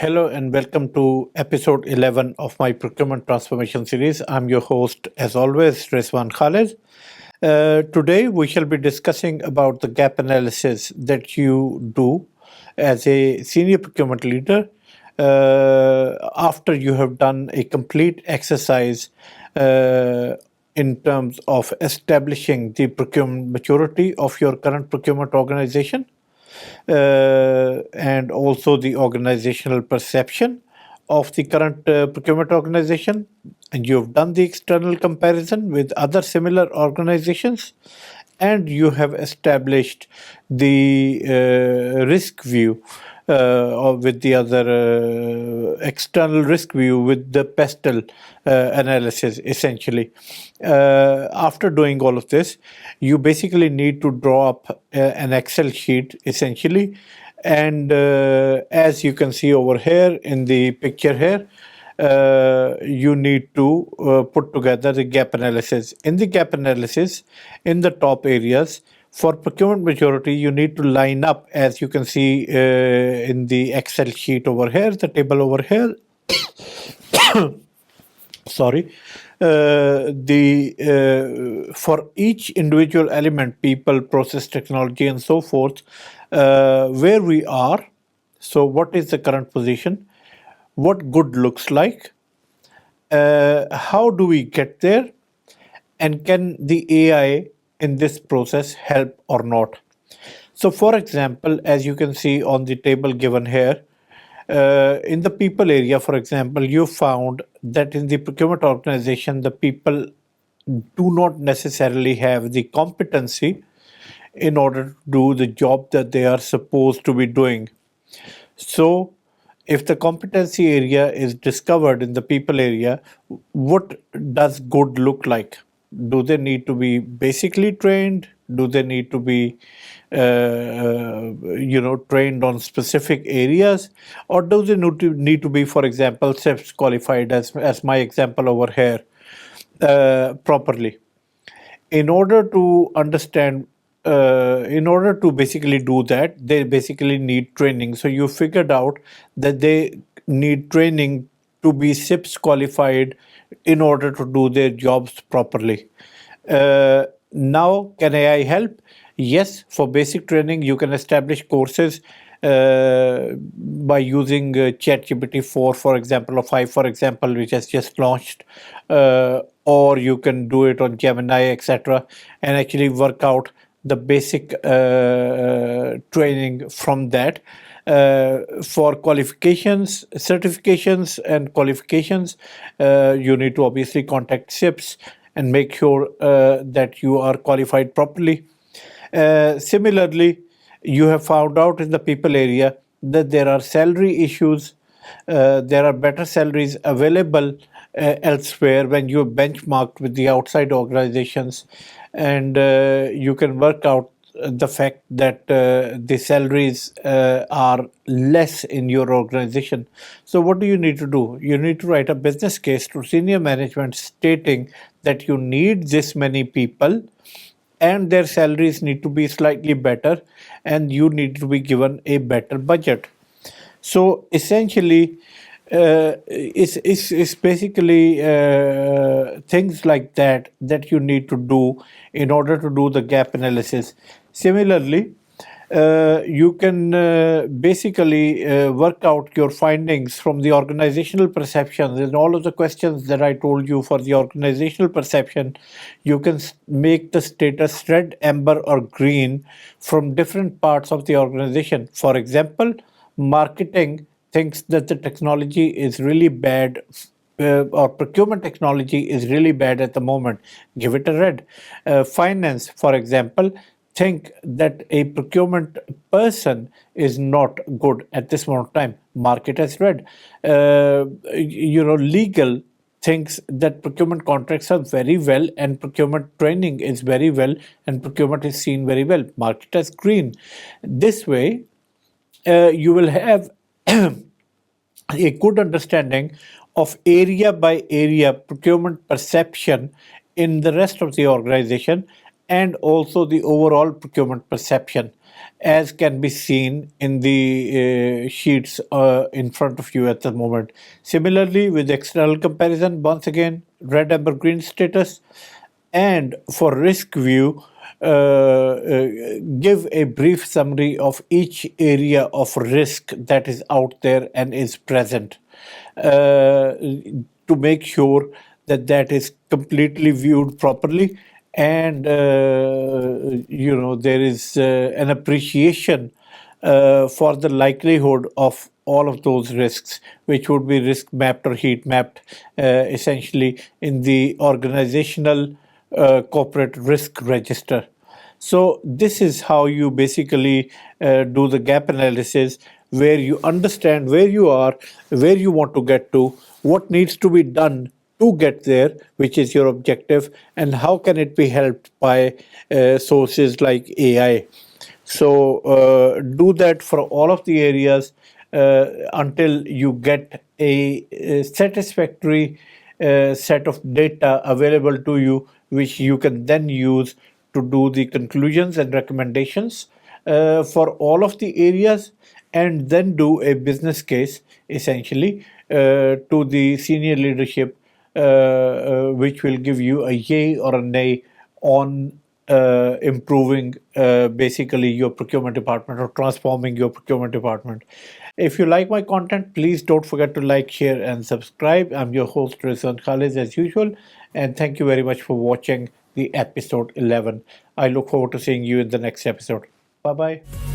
Hello and welcome to episode 11 of my procurement transformation series. I'm your host, as always, Rizwan Khalid. Today, we shall be discussing about the gap analysis that you do as a senior procurement leader after you have done a complete exercise in terms of establishing the procurement maturity of your current procurement organization and also the organizational perception of the current procurement organization. And you've done the external comparison with other similar organizations, and you have established the risk view or with the other external risk view with the pestle analysis essentially. After doing all of this, you basically need to draw up an Excel sheet essentially, and as you can see over here in the picture here, you need to put together the gap analysis. In the gap analysis, in the top areas, for procurement maturity, you need to line up, as you can see in the Excel sheet over here, the table over here. Sorry. For each individual element, people, process, technology, and so forth, where we are. So, what is the current position? What good looks like? How do we get there? And can the AI in this process help or not? So, for example, as you can see on the table given here, in the people area, for example, you found that in the procurement organization, the people do not necessarily have the competency in order to do the job that they are supposed to be doing. So, if the competency area is discovered in the people area, what does good look like? Do they need to be basically trained? Do they need to be, trained on specific areas, or do they need to be, for example, SIPs qualified, as my example over here, properly? In order to understand, in order to basically do that, they basically need training. So you figured out that they need training to be SIPs qualified in order to do their jobs properly. Now, can AI help? Yes, for basic training, you can establish courses by using ChatGPT 4, for example, or 5, for example, which has just launched, or you can do it on Gemini, etc., and actually work out the basic training from that. For qualifications, certifications, and qualifications, you need to obviously contact SIPs and make sure that you are qualified properly. Similarly, you have found out in the people area that there are salary issues. There are better salaries available elsewhere when you are benchmarked with the outside organizations, and you can work out the fact that the salaries are less in your organization. So, what do you need to do? You need to write a business case to senior management stating that you need this many people and their salaries need to be slightly better and you need to be given a better budget. So essentially, it's basically things like that that you need to do in order to do the gap analysis. Similarly, you can basically work out your findings from the organizational perceptions and all of the questions that I told you for the organizational perception. You can make the status red, amber, or green from different parts of the organization. For example, marketing thinks that the technology is really bad, or procurement technology is really bad at the moment. Give it a red. Finance, for example, think that a procurement person is not good at this moment of time. Mark it as red. Legal thinks that procurement contracts are very well and procurement training is very well and procurement is seen very well. Mark it as green. This way, you will have a good understanding of area by area procurement perception in the rest of the organization and also the overall procurement perception. as can be seen in the sheets in front of you at the moment. Similarly, with external comparison, once again, red, amber, green status. And for risk view, give a brief summary of each area of risk that is out there and is present, to make sure that that is completely viewed properly, and there is an appreciation for the likelihood of all of those risks, which would be risk mapped or heat mapped, essentially in the organizational corporate risk register. So this is how you basically do the gap analysis, where you understand where you are, where you want to get to, what needs to be done to get there, which is your objective, and how can it be helped by sources like AI. So do that for all of the areas until you get a satisfactory set of data available to you, which you can then use to do the conclusions and recommendations for all of the areas, and then do a business case essentially to the senior leadership, which will give you a yay or a nay on improving basically your procurement department or transforming your procurement department. If you like my content, please don't forget to like, share, and subscribe. I'm your host, Rizwan Khalid, as usual, and thank you very much for watching the episode 11. I look forward to seeing you in the next episode. Bye bye.